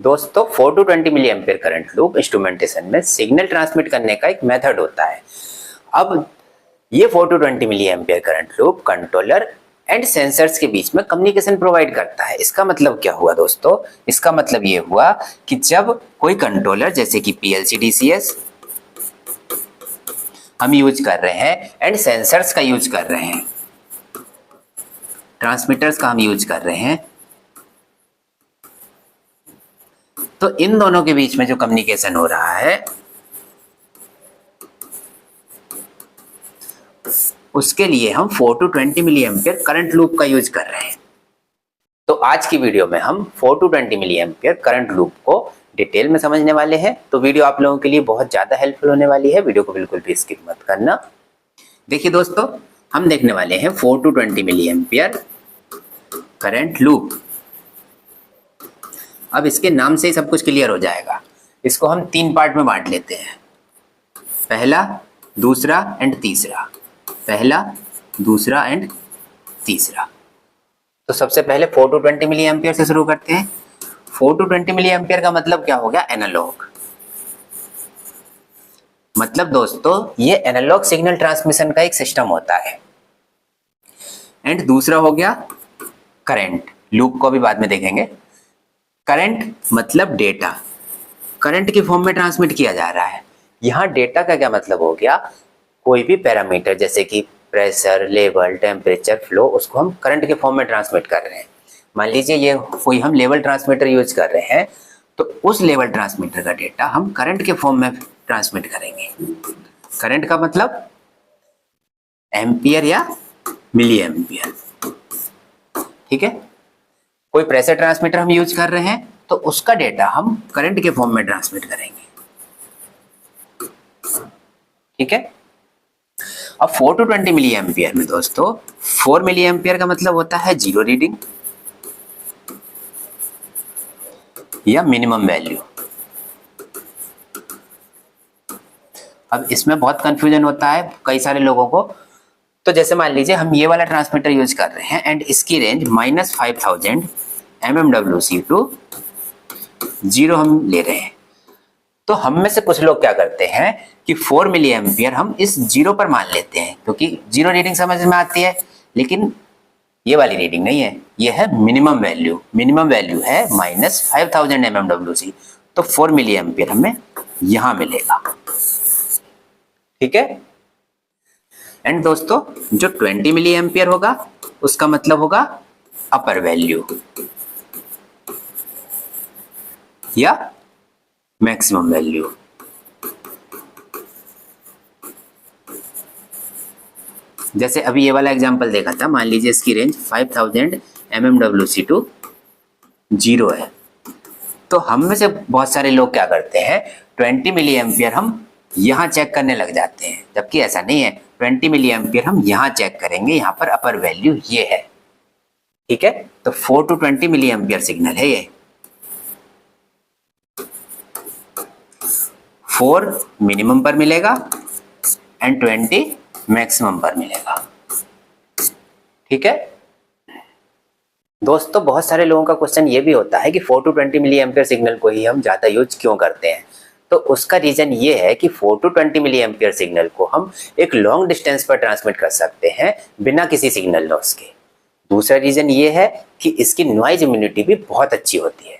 दोस्तों 4 to 20 milliampere current loop instrumentation में signal transmit करने का एक मेथड होता है। अब ये 4 to 20 milliampere current loop controller and sensors के बीच में कम्युनिकेशन प्रोवाइड करता है। इसका मतलब क्या हुआ दोस्तों? इसका मतलब ये हुआ कि जब कोई कंट्रोलर जैसे कि पीएलसी डीसीएस हम यूज कर रहे हैं एंड सेंसर्स का यूज कर रहे हैं, ट्रांसमीटर्स का हम यूज कर रहे हैं, तो इन दोनों के बीच में जो कम्युनिकेशन हो रहा है उसके लिए हम 4 to 20 milliampere current loop का यूज कर रहे हैं। तो आज की वीडियो में हम 4 to 20 milliampere current loop को डिटेल में समझने वाले हैं। तो वीडियो आप लोगों के लिए बहुत ज़्यादा हेल्पफुल होने वाली है, वीडियो को बिल्कुल भी स्किप मत करना। देखिए दोस्तों, हम देखने वाले हैं 4 to 20 milliampere current loop. अब इसके नाम से ही सब कुछ क्लियर हो जाएगा। इसको हम 3 पार्ट में बांट लेते हैं, पहला, दूसरा एंड तीसरा। पहला, दूसरा एंड तीसरा। तो सबसे पहले 4 टू 20 मिली एम्पियर से शुरू करते हैं। 4 टू 20 मिली एम्पियर का मतलब क्या हो गया? एनालॉग। मतलब दोस्तों ये एनालॉग सिग्नल ट्रांसमिशन का एक सिस्टम होता है। एंड दूसरा हो गया करंट। लूप को भी बाद में देखेंगे। करंट मतलब डेटा, करंट की फॉर्म में ट्रांसमिट किया जा रहा है। यहाँ डेटा का क्या मतलब हो गया? कोई भी पैरामीटर जैसे कि प्रेशर, लेवल, टेम्परेचर, फ्लो, उसको हम करंट के फॉर्म में ट्रांसमिट कर रहे हैं। मान लीजिए ये कोई हम लेवल ट्रांसमीटर यूज कर रहे हैं, तो उस लेवल ट्रांसमीटर का डेटा हम करंट के फॉर्म में ट्रांसमिट करेंगे। करंट का मतलब एम्पियर या मिली एम्पियर, ठीक है। कोई प्रेशर ट्रांसमीटर हम यूज कर रहे हैं तो उसका डेटा हम करंट के फॉर्म में ट्रांसमिट करेंगे, ठीक है। अब 4 टू 20 मिली एम्पियर में दोस्तों 4 मिली एम्पियर का मतलब होता है जीरो रीडिंग या मिनिमम वैल्यू। अब इसमें बहुत कंफ्यूजन होता है कई सारे लोगों को। तो जैसे मान लीजिए हम ये वाला ट्रांसमीटर यूज कर रहे हैं एंड इसकी रेंज -5000 mmWc टू 0 हम ले रहे हैं। तो हम में से कुछ लोग क्या करते हैं कि 4 मिली एम्पियर हम इस 0 पर मान लेते हैं, क्योंकि 0 रीडिंग समझ में आती है, लेकिन ये वाली रीडिंग नहीं है, ये है मिनिमम वैल्यू। मिनिमम वैल्यू है -5000 mmWc। तो 4 मिली एम्पियर हमें यहां मिलेगा, ठीक है। एंड दोस्तों जो 20 मिली एम्पियर होगा उसका मतलब होगा अपर वैल्यू या मैक्सिमम वैल्यू। जैसे अभी ये वाला एग्जांपल देखा था, मान लीजिए इसकी रेंज 5000 mmWc टू 0 है। तो हम में से बहुत सारे लोग क्या करते हैं, 20 मिली एम्पियर हम यहाँ चेक करने लग जाते हैं, जबकि ऐसा नहीं है। 20 मिली एम्पियर हम यहाँ चेक करेंगे, यहाँ पर अपर वैल्यू ये है, ठीक है। तो 4 टू 20 मिली एम्पियर सिग्नल है ये। 4 मिनिमम पर मिलेगा एंड 20 मैक्सिमम पर मिलेगा, ठीक है। दोस्तों बहुत सारे लोगों का क्वेश्चन ये भी होता है कि 4 टू 20 मिली एम्पियर सिग्नल को ही हम ज़्यादा यूज क्यों करते हैं। तो उसका रीज़न ये है कि 4 टू 20 मिली एम्पियर सिग्नल को हम एक लॉन्ग डिस्टेंस पर ट्रांसमिट कर सकते हैं बिना किसी सिग्नल लॉस के। दूसरा रीज़न ये है कि इसकी नॉइज इम्यूनिटी भी बहुत अच्छी होती है।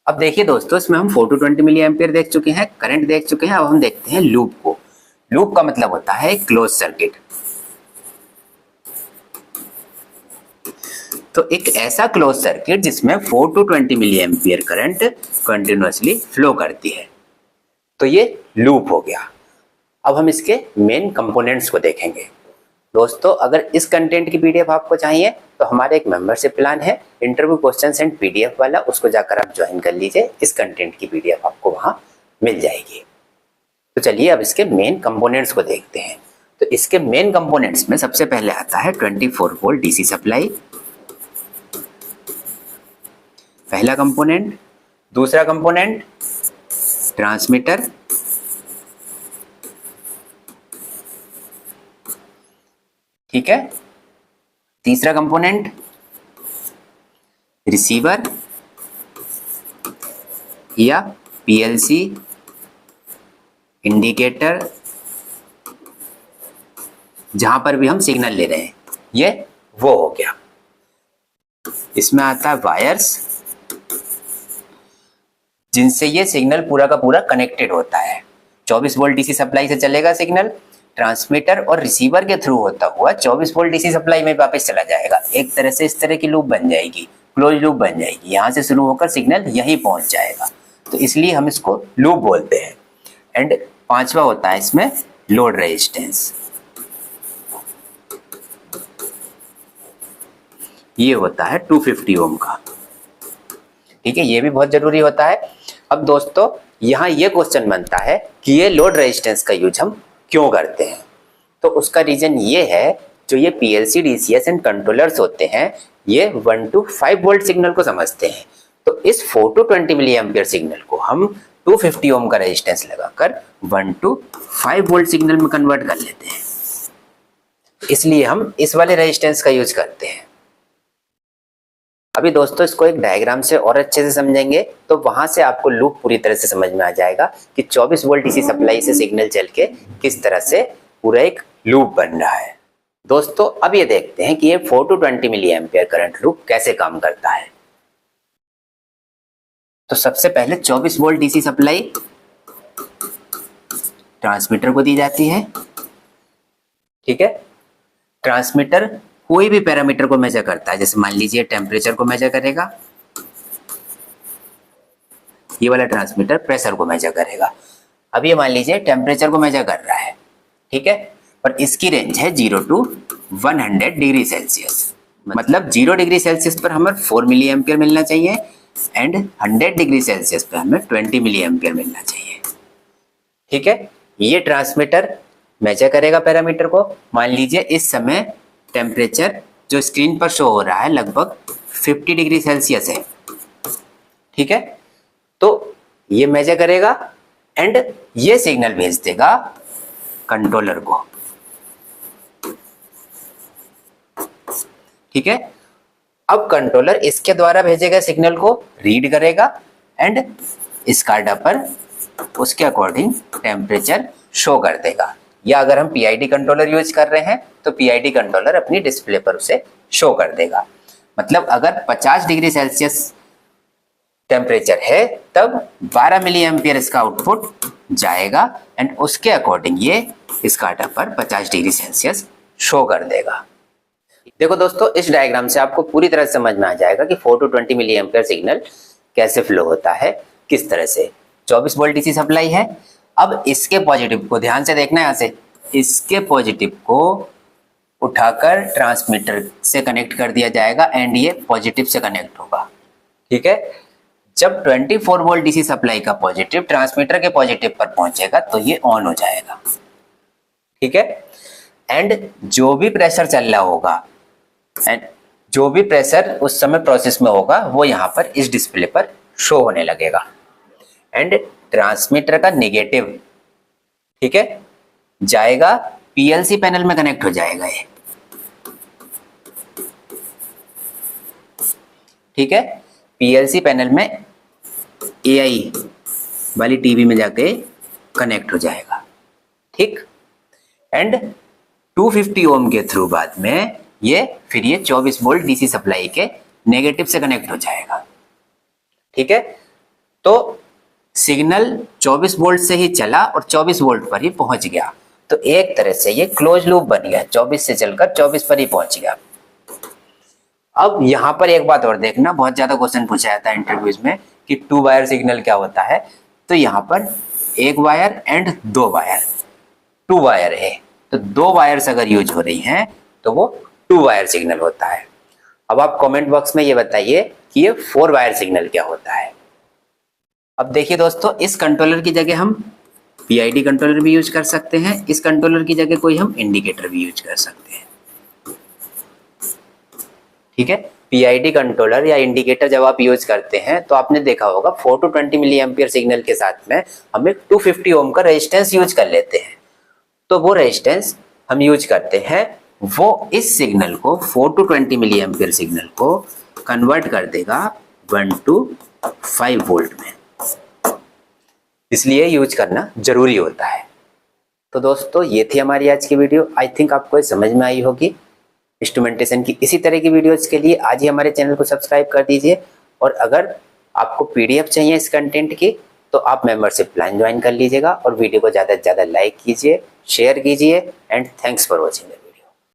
अब देखिए दोस्तों, इसमें हम 4 टू 20 मिली एम्पियर देख चुके हैं, करंट देख चुके हैं। अब हम देखते हैं लूप को। लूप का मतलब होता है क्लोज सर्किट। तो एक ऐसा क्लोज सर्किट जिसमें 4 to 20 milliampere current continuously flow करती है, तो ये लूप हो गया। अब हम इसके मेन कंपोनेंट्स को देखेंगे। दोस्तों अगर इस कंटेंट की पीडीएफ आपको चाहिए तो हमारे एक मेंबरशिप प्लान है, इंटरव्यू क्वेश्चंस एंड पीडीएफ वाला, उसको जाकर आप ज्वाइन कर लीजिए। इस कंटेंट की पीडीएफ आपको वहां मिल जाएगी। तो चलिए अब इसके मेन कंपोनेंट्स को देखते हैं। तो इसके मेन कंपोनेंट्स में सबसे पहले आता है 24 वोल्ट डीसी सप्लाई, पहला कंपोनेंट। दूसरा कंपोनेंट ट्रांसमीटर, ठीक है। तीसरा कंपोनेंट रिसीवर, या पीएलसी इंडिकेटर, जहां पर भी हम सिग्नल ले रहे हैं, ये वो हो गया। इसमें आता है वायर्स, जिनसे ये सिग्नल पूरा का पूरा कनेक्टेड होता है। 24 वोल्ट डीसी सप्लाई से चलेगा सिग्नल, ट्रांसमीटर और रिसीवर के थ्रू होता हुआ 24 वोल्ट डीसी सप्लाई में वापस चला जाएगा। एक तरह से इस तरह की लूप बन जाएगी, क्लोज लूप बन जाएगी। यहाँ से शुरू होकर सिग्नल यहीं पहुंच जाएगा, तो इसलिए हम इसको लूप बोलते हैं। एंड पांचवा होता है इसमें लोड रेजिस्टेंस, ये होता है 250 ओम का। ठीक है, ये भी बहुत जरूरी होता है। अब दोस्तों यहाँ ये क्वेश्चन बनता है कि ये लोड रेजिस्टेंस का यूज हम क्यों करते हैं, तो उसका रीजन ये है, जो ये पीएलसी डीसीएस एंड कंट्रोलर्स होते हैं, ये 1 to 5 वोल्ट सिग्नल को समझते हैं। तो इस 4 to 20 मिली एम्पियर सिग्नल को हम 250 ओम का रेजिस्टेंस लगाकर 1 to 5 वोल्ट सिग्नल में कन्वर्ट कर लेते हैं, इसलिए हम इस वाले रेजिस्टेंस का यूज करते हैं। अभी दोस्तों इसको एक डायग्राम से और अच्छे से समझेंगे तो वहां से आपको लूप पूरी तरह से समझ में आ जाएगा कि 24 वोल्ट डीसी सप्लाई से सिग्नल चल के किस तरह से पूरा एक लूप बन रहा है। दोस्तों अब ये देखते हैं कि ये 4 to 20 milliampere current loop कैसे काम करता है। तो सबसे पहले 24 वोल्ट डीसी सप्लाई ट्रांसमीटर को दी जाती है। ठीक है, ट्रांसमीटर कोई भी पैरामीटर को मेजर करता है, जैसे मान लीजिए टेम्परेचर को मेजर करेगा, ये वाला ट्रांसमीटर प्रेशर को मेजर करेगा। अब ये मान लीजिए टेम्परेचर को मेजर कर रहा है, ठीक है, और इसकी रेंज है 0 to 100 डिग्री सेल्सियस। मतलब 0 डिग्री सेल्सियस पर हमें 4 मिली एम्पियर मिलना चाहिए एंड 100 डिग्री सेल्सियस पर हमें 20 मिली एम्पियर मिलना चाहिए। ठीक है, ये ट्रांसमीटर मेजर करेगा पैरामीटर को। मान लीजिए इस समय टेम्परेचर जो स्क्रीन पर शो हो रहा है लगभग 50 डिग्री सेल्सियस है। ठीक है, तो ये मेजर करेगा एंड ये सिग्नल भेज देगा कंट्रोलर को। ठीक है, अब कंट्रोलर इसके द्वारा भेजे गए सिग्नल को रीड करेगा एंड स्काडा पर उसके अकॉर्डिंग टेम्परेचर शो कर देगा। या अगर हम पीआईडी कंट्रोलर यूज कर रहे हैं तो पीआईडी कंट्रोलर अपनी डिस्प्ले पर उसे शो कर देगा। मतलब अगर 50 डिग्री सेल्सियस टेम्परेचर है तब 12 मिली एम्पियर इसका आउटपुट जाएगा एंड उसके अकॉर्डिंग ये स्काडा पर 50 डिग्री सेल्सियस शो कर देगा। देखो दोस्तों, इस डायग्राम से आपको पूरी तरह समझ में आ जाएगा कि 4 to 20 मिली एम्पियर सिग्नल कैसे फ्लो होता है, किस तरह से। 24 वोल्ट डीसी सप्लाई है। अब इसके पॉजिटिव को ध्यान से देखना है, यहाँ से इसके पॉजिटिव को उठाकर ट्रांसमीटर से कनेक्ट कर दिया जाएगा एंड ये पॉजिटिव से कनेक्ट होगा। ठीक है, जब 24 वोल्ट डीसी सप्लाई का पॉजिटिव ट्रांसमीटर के पॉजिटिव पर पहुंचेगा तो ये ऑन हो जाएगा। ठीक है, एंड जो भी प्रेशर चल रहा होगा एंड जो भी प्रेशर उस समय प्रोसेस में होगा वो यहाँ पर इस डिस्प्ले पर शो होने लगेगा एंड ट्रांसमीटर का नेगेटिव, ठीक है, जाएगा पीएलसी पैनल में कनेक्ट हो जाएगा ये। ठीक है, पीएलसी पैनल में एआई वाली टीवी में जाके कनेक्ट हो जाएगा। ठीक, एंड 250 ओम के थ्रू बाद में ये फिर ये 24 वोल्ट डीसी सप्लाई के नेगेटिव से कनेक्ट हो जाएगा। ठीक है, तो सिग्नल 24 वोल्ट से ही चला और 24 वोल्ट पर ही पहुंच गया, तो एक तरह से ये क्लोज लूप बन गया, 24 से चलकर 24 पर ही पहुंच गया। अब यहां पर एक बात और देखना, बहुत ज्यादा क्वेश्चन पूछा जाता है इंटरव्यूज में कि 2 वायर सिग्नल क्या होता है। तो यहाँ पर 1 वायर एंड 2 वायर, 2 वायर है, तो 2 वायर्स अगर यूज हो रही हैं तो वो 2 वायर सिग्नल होता है। अब आप कमेंट बॉक्स में ये बताइए कि ये 4 वायर सिग्नल क्या होता है। अब देखिए दोस्तों, इस कंट्रोलर की जगह हम पीआईडी कंट्रोलर भी यूज कर सकते हैं, इस कंट्रोलर की जगह कोई हम इंडिकेटर भी यूज कर सकते हैं। ठीक है, पीआईडी कंट्रोलर या इंडिकेटर जब आप यूज करते हैं तो आपने देखा होगा 4 to 20 मिली एम्पियर सिग्नल के साथ में हम एक 250 ओम का रेजिस्टेंस यूज कर लेते हैं। तो वो रेजिस्टेंस हम यूज करते हैं, वो इस सिग्नल को 4 to 20 मिली एम्पियर सिग्नल को कन्वर्ट कर देगा 1 to 5 वोल्ट में। इसलिए यूज करना जरूरी होता है। तो दोस्तों ये थी हमारी आज की वीडियो। आई थिंक आपको समझ में आई होगी। इंस्ट्रूमेंटेशन की इसी तरह की वीडियोज के लिए आज ही हमारे चैनल को सब्सक्राइब कर दीजिए। और अगर आपको पीडीएफ चाहिए इस कंटेंट की तो आप मेंबरशिप प्लान ज्वाइन कर लीजिएगा। और वीडियो को ज़्यादा से ज़्यादा लाइक कीजिए, शेयर कीजिए एंड थैंक्स फॉर वॉचिंग।